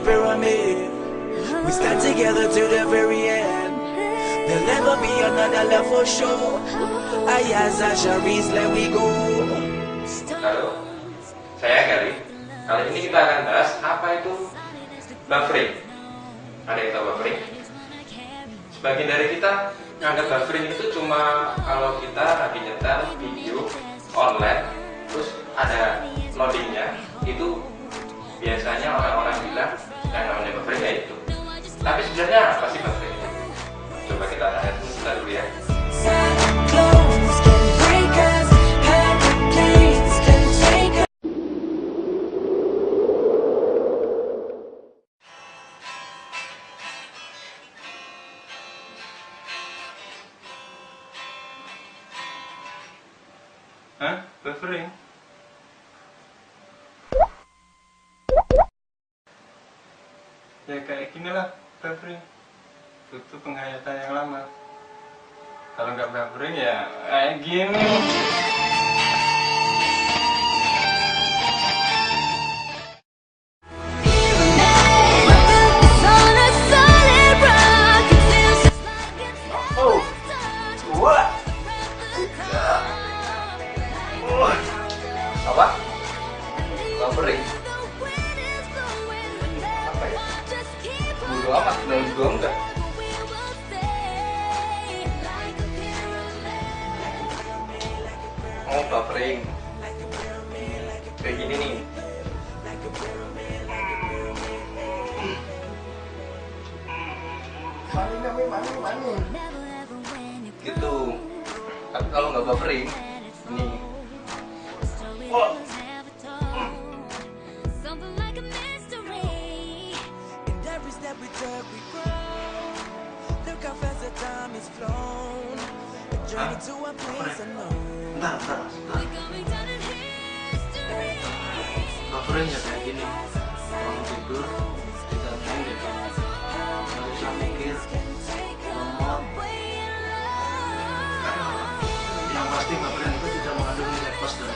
pyramid. We stand together to the very end. There'll never be another love for sure. Ayaz Asharis, let we go. Halo, saya Gary. Kali ini kita akan bahas apa itu buffering. Ada yang tahu buffering? Sebagian dari kita menganggap buffering itu cuma kalau kita lagi nyetel video online, terus ada loadingnya, itu biasanya orang-orang bilang yang namanya buffering ya itu. Tapi sebenarnya apa sih buffering? Coba kita lihat dulu ya. Hah? Buffering? Ya kayak gini lah buffering. Butuh penghayatan yang lama. Kalau nggak buffering ya kayak gini. Apa? Buffering? Apa ya? Bodo amat, menurut gue enggak. Oh, buffering kayak gini nih. Mani. Gitu. Tapi kalau nggak buffering, ini. Oh. Bentar. Buffering ya kayak gini. Kalau tidur, kita tidur. Nggak usah mikir, lemot. Yang pasti buffering itu tidak mengandung nilai plus dan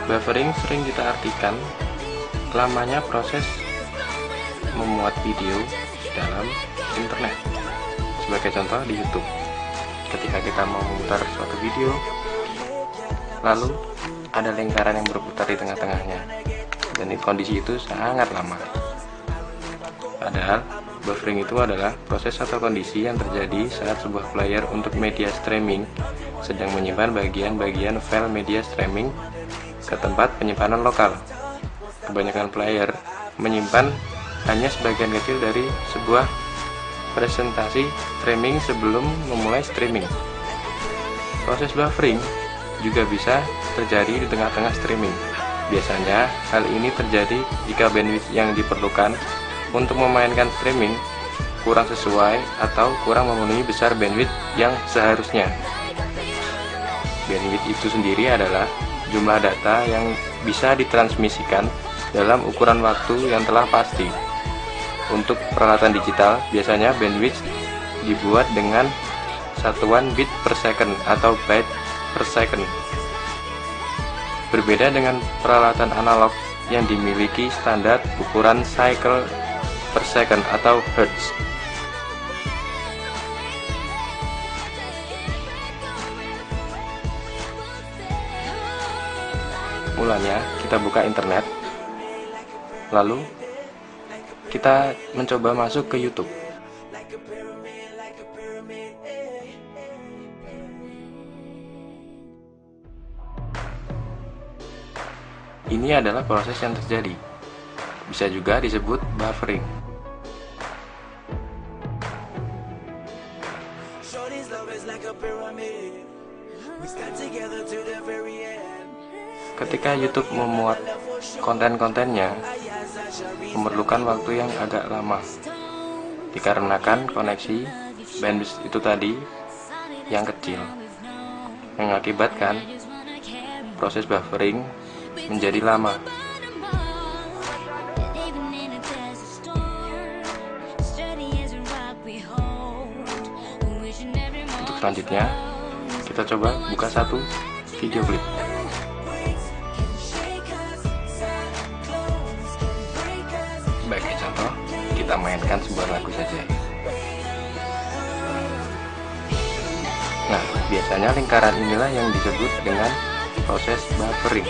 buffering sering kita artikan lamanya proses memuat video dalam internet. Sebagai contoh di YouTube, ketika kita mau memutar suatu video, lalu ada lingkaran yang berputar di tengah-tengahnya, dan kondisi itu sangat lama. Padahal buffering itu adalah proses atau kondisi yang terjadi saat sebuah player untuk media streaming sedang menyimpan bagian-bagian file media streaming ke tempat penyimpanan lokal. Kebanyakan player menyimpan hanya sebagian kecil dari sebuah presentasi streaming sebelum memulai streaming. Proses buffering juga bisa terjadi di tengah-tengah streaming. Biasanya hal ini terjadi jika bandwidth yang diperlukan untuk memainkan streaming kurang sesuai atau kurang memenuhi besar bandwidth yang seharusnya. Bandwidth itu sendiri adalah jumlah data yang bisa ditransmisikan dalam ukuran waktu yang telah pasti. Untuk peralatan digital, biasanya bandwidth dibuat dengan satuan bit per second atau byte per second. Berbeda dengan peralatan analog yang dimiliki standar ukuran cycle per second atau hertz. Mulanya kita buka internet, lalu kita mencoba masuk ke YouTube. Ini adalah proses yang terjadi. Bisa juga disebut buffering. Ketika YouTube memuat konten-kontennya, memerlukan waktu yang agak lama, dikarenakan koneksi bandwidth itu tadi yang kecil, mengakibatkan proses buffering menjadi lama. Selanjutnya kita coba buka satu video klip. Sebagai contoh, kita mainkan sebuah lagu saja. Nah, biasanya lingkaran inilah yang disebut dengan proses buffering.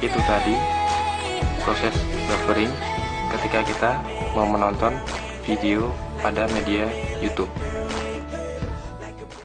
Itu tadi proses buffering ketika kita mau menonton video pada media YouTube.